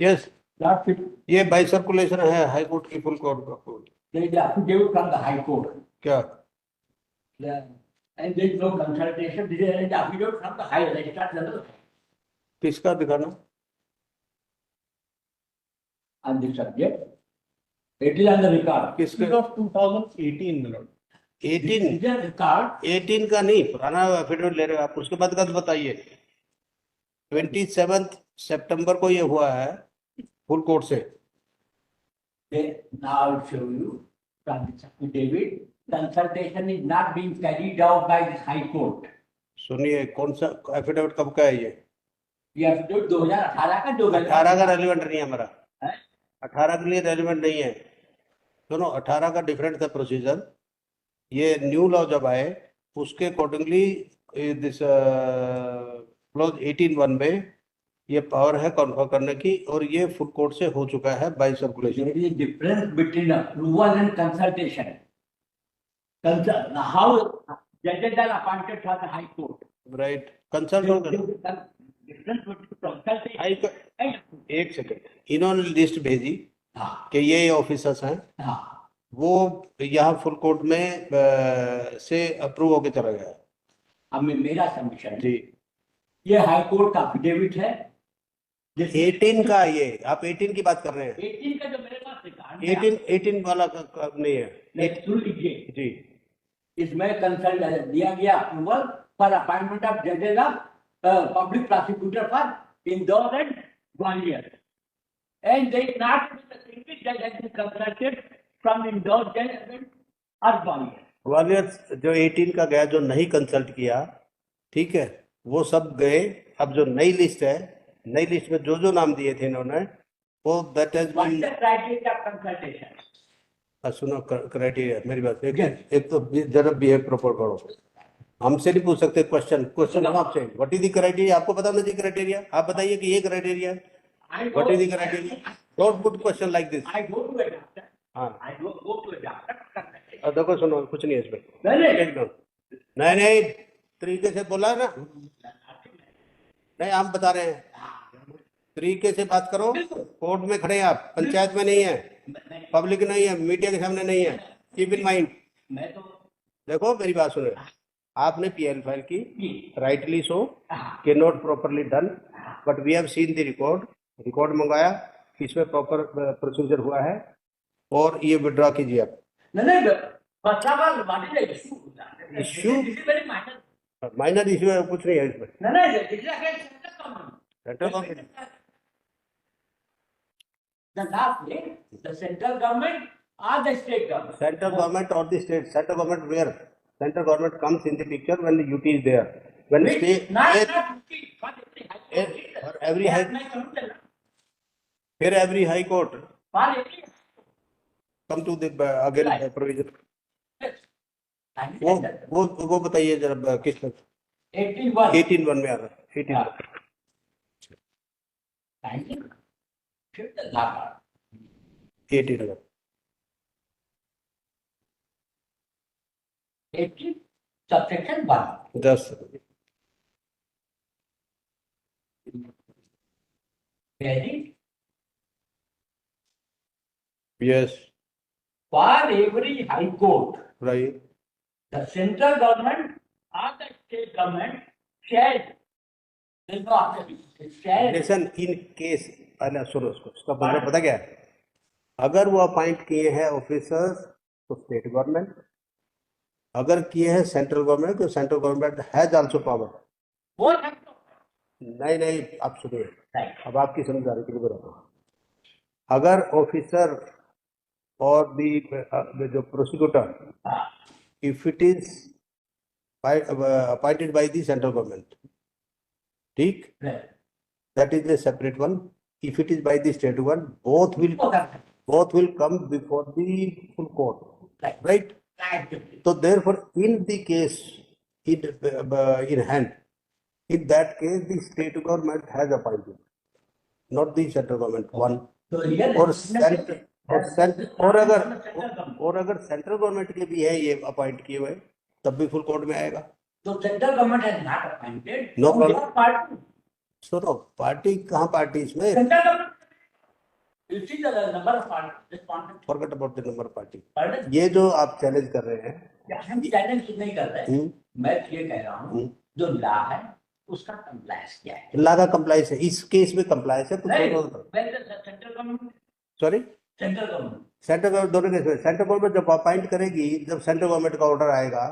Yes, Last week, ये by circulation है high court की फुल कोर्ट का court. there is affidavit from the High Court. क्या? And there is no consultation. There is affidavit from the High Registrar General किसका दिखाना? on this subject. It is on the record. किसके? of 2018 में Lord. 18? It is on record. 18 का नहीं, पुराना affidavit ले रहे हो आप, उसके बाद का तो बताइए। 27 सितंबर को ये हुआ है फुल कोर्ट से। Then now I will show you from this affidavit. Consultation is not being carried out by the High Court. सुनिए, कौन सा एफिडेविट कब का है ये? ये affidavit 2018 का 18 का रेलिवेंट नहीं है हमारा, है? 18 के लिए रेलिवेंट नहीं है। सुनो, 18 का डिफरेंट था प्रोसीजर। ये न्यू लॉ जब आए उसके अकॉर्डिंगली दिस क्लॉज 18(1) में ये पावर है कॉन्फर करने की, और ये फुल कोर्ट से हो चुका है by circulation. There is a difference between approval and consultation. How judges are appointed for the High Court. Right, consult हो गया। Difference between consultation हाई को- and एक सेकंड, इन्होंने लिस्ट भेजी हाँ, कि ये ऑफिसर्स हैं, हाँ। वो यहाँ फुल कोर्ट में से अप्रूव होके चला गया। अब मेरा सबमिशन जी, ये हाई कोर्ट का एफिडेविट है। 18 का, ये आप 18 की बात कर रहे हैं। 18 का जो मेरे पास रिकॉर्ड 18 वाला का नहीं है। सुन लीजिए, जी, इसमें कंसल्ट दिया गया अप्रूवल फॉर अपॉइंटमेंट ऑफ जजेस of public prosecutor for Indore and Gwalior, and they not single जज has been consulted from Indore जज और ग्वालियर। ग्वालियर जो 18 का गया, जो नहीं कंसल्ट किया, ठीक है, वो सब गए। अब जो नई लिस्ट है, नई लिस्ट में जो जो नाम दिए थे इन्होंने, वो that has what been. Is the criteria of consultation? सुनो, क्राइटेरिया मेरी बात, एक तो जरा बिहेव प्रॉपर करो। हमसे नहीं पूछ सकते क्वेश्चन हम आपसे। What is the criteria? आपको पता होना चाहिए क्राइटेरिया। आप बताइए कि ये क्राइटेरिया है। What is the criteria? Don't put question like this. I go to a doctor. हाँ, I go to a doctor. और देखो, सुनो, कुछ नहीं है इसमें। नहीं, एकदम नहीं, तरीके से बोला है ना। नहीं, हम बता रहे हैं, तरीके से बात करो। कोर्ट में खड़े हैं आप, पंचायत में नहीं है, पब्लिक नहीं है, मीडिया के सामने नहीं है। Keep in mind. मैं तो देखो, मेरी बात सुनो, आपने पीएल फाइल की, जी, राइटली सो, के not properly done, but we have seen the record मंगाया, इसमें प्रॉपर प्रोसीजर हुआ है, और ये विड्रॉ कीजिए आप। नहीं, first of all, what is the issue? Issue? This is very minor. Minor issue है, कुछ नहीं है इसमें। नहीं, this is against central government. Central government, The last day, the central government or the state government. Central government और the state. Central government where? Central government comes in the picture when the UT is there, when state, Not for every high- फिर every high court For every come to the again provision. वो बताइए जरा, किस 81. 18(1) में आ रहा है। 18 Thank you. Should the law. 18 18 subsection 1. 10। Ready? Yes, For every high court, right. the central government or the state government shall, there is no option, shall, listen, in case, पहले सुनो उसको, उसका मतलब पता क्या है? अगर वो अपॉइंट किए हैं ऑफिसर्स तो स्टेट गवर्नमेंट, अगर किए हैं सेंट्रल गवर्नमेंट तो central government has also power. both have to. नहीं, आप सुनिए, Right. अब आपकी समझदारी के लिए बता रहा हूं। अगर ऑफिसर और द जो prosecutor, if it is appointed by the central government, ठीक, Right. that is a separate one. If it is by the state one, both will come before the full court, Right. right? Right. So therefore, in the case in hand, in that case, the state government has appointed, not the central government. One, So here. और अगर central government के भी है ये appoint किए हुए, तब भी फुल कोर्ट में आएगा। So central government has not appointed. No So problem. your party. सुनो, पार्टी कहाँ पार्टी इसमें? Central government. You see the number of respondents. Forget about the number of party. Pardon? ये जो आप चैलेंज कर रहे हैं, हम चैलेंज नहीं कर रहे, हम्म, मैं ये कह रहा हूँ जो लॉ है उसका कंप्लायंस क्या है? ला का कंप्लायंस है, इस केस में कंप्लायंस है, तो नहीं, दोनों, central government, sorry, central government, central government दोनों केस में, सेंट्रल गवर्नमेंट जब अपॉइंट करेगी, जब सेंट्रल गवर्नमेंट का ऑर्डर आएगा,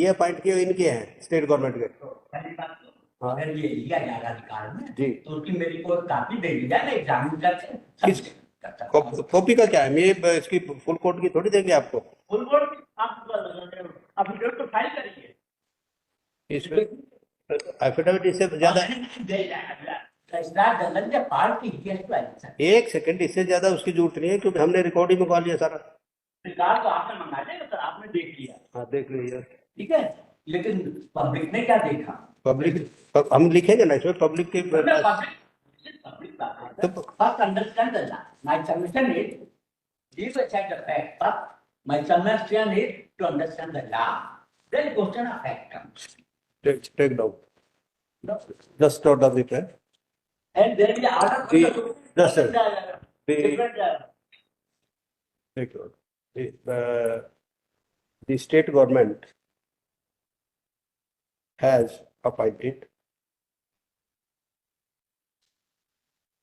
ये अपॉइंट किए इनके हैं, स्टेट गवर्नमेंट के। पहली बात तो हाँ। अगर ये लिया जाएगा अधिकार में जी। तो उसकी मेरी को कापी दे दी जाए, एग्जामिन करके किस कॉपी का क्या है, मैं इसकी फुल कोर्ट की थोड़ी देंगे आपको, फुल बोर्ड आप अफिडेविट तो फाइल करेंगे, इसमें एफिडेविट इससे ज्यादा, रजिस्ट्रार जनरल ने पार्टी की एक सेकंड, इससे ज्यादा उसकी जरूरत नहीं है, क्योंकि हमने रिकॉर्ड ही मंगवा लिया सारा। रिकॉर्ड तो आपने मंगा लिया सर, आपने देख लिया, हाँ देख लीजिए। ठीक है, लेकिन पब्लिक ने क्या देखा? पब्लिक हम लिखेंगे ना इसमें, पब्लिक की Public तो first understand the law. My submission is, leave aside the fact, but my submission is to understand the law. Then question of fact comes. take down, just note down the pen. And there is order. Just a- different, Take note. The state government has appointed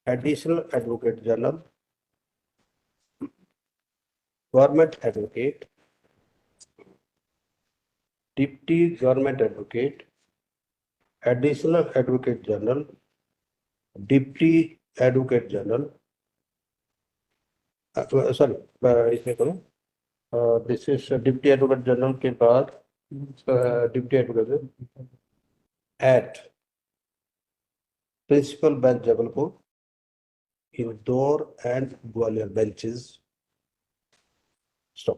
additional advocate general, government advocate, deputy government advocate, additional advocate general, deputy advocate general, sorry, इसमें करो, this is deputy advocate general के बाद deputy advocate at principal bench Jabalpur, Indore and Gwalior benches. Stop.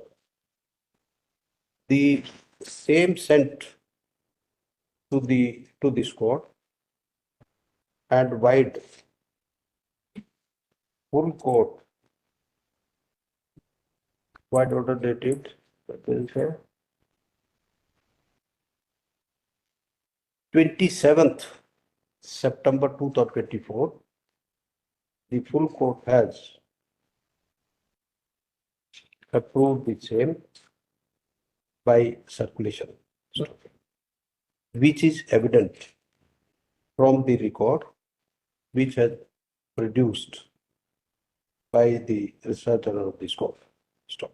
The same sent to this court and wide full court wide order dated 27th September 2024. The full court has approved the same by circulation, which is evident from the record which has produced by the Registrar General of this court. Stop.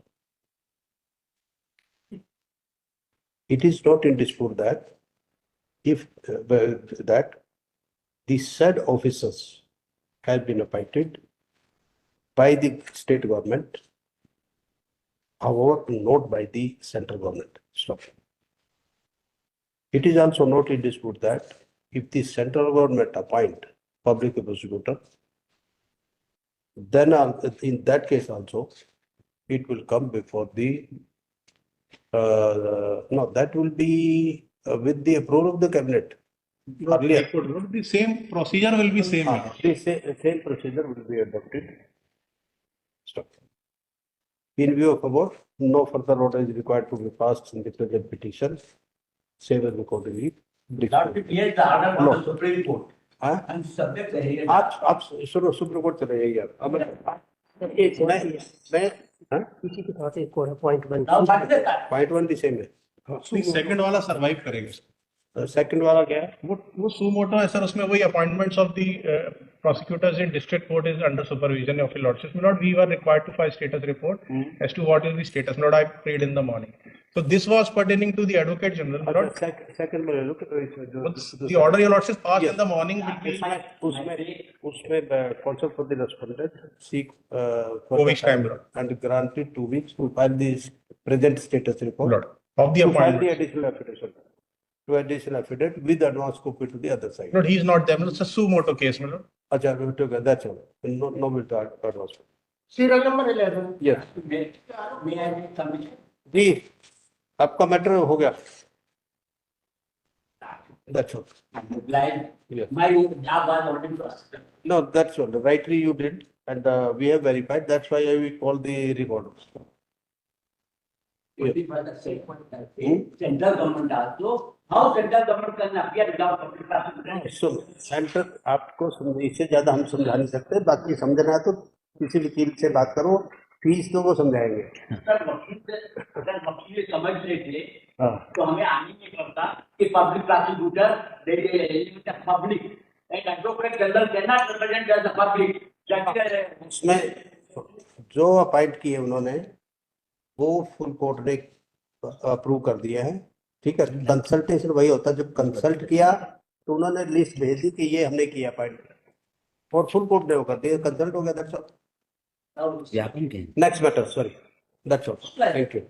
It is not in dispute that if that the said officers have been appointed by the state government, however, not by the central government. Stop. It is also not in dispute that if the central government appoint public prosecutor, then in that case also, it will come before the, no, that will be with the approval of the cabinet. Earlier. The same procedure will be same. The same procedure will be adopted. Stop. In view of above, no further order is required to be passed in the present petition, save as accordingly. Not to create the order from No. the Supreme Court. हाँ? And subject रहिए। आप सुनो, supreme court चले जाइए आप। अब मैं किसी के पास एक और point one Now what is that? Point one the same है। सेकंड वाला सरवाइव करेगा। सेकंड वाला क्या है? वो सू मोटो है सर, उसमें वही appointments of the prosecutors in district court is under supervision of your lordship. My lord, we were required to file status report as to what is the status. My lord, I prayed in the morning. So this was pertaining to the advocate general. My lord, second में look the order your lordship passed in the morning will be उसमें counsel for the respondent seek Two weeks time, Lord. and granted 2 weeks to file the present status report. Lord, of the To file the appointment. additional affidavit. To additional affidavit with advance copy to the other side. Lord, he is not there. It's a suo moto case, my lord. अच्छा, we took that's all. No will to advance. Serial number 11 Yes. May I make submission? जी, आपका matter हो गया. That's all. Like, Yes. my job was already processed. No, that's all. Rightly you did, and we have verified. That's why I will call the record. Only for the sake of that. Central government also, how central government can appear without public prosecutor? So, centre आपको इससे ज्यादा हम समझा नहीं सकते. बाकी समझना है तो किसी वकील से बात करो, फीस तो वो समझाएंगे। अगर वकील समझ लेते हाँ, तो हमें आने नहीं पड़ता कि public prosecutor public and advocate general can not represent the public. उसमें जो अपॉइंट किए उन्होंने वो फुल कोर्ट ने अप्रूव कर दिया है, ठीक है। कंसल्टेशन वही होता है, जब कंसल्ट किया तो उन्होंने लिस्ट भेज दी कि ये हमने किया अपॉइंट, और फुल कोर्ट ने वो कर दिया, कंसल्ट हो गया, दैट्स ऑल। ज्ञापन के next matter, sorry, that's all, thank you.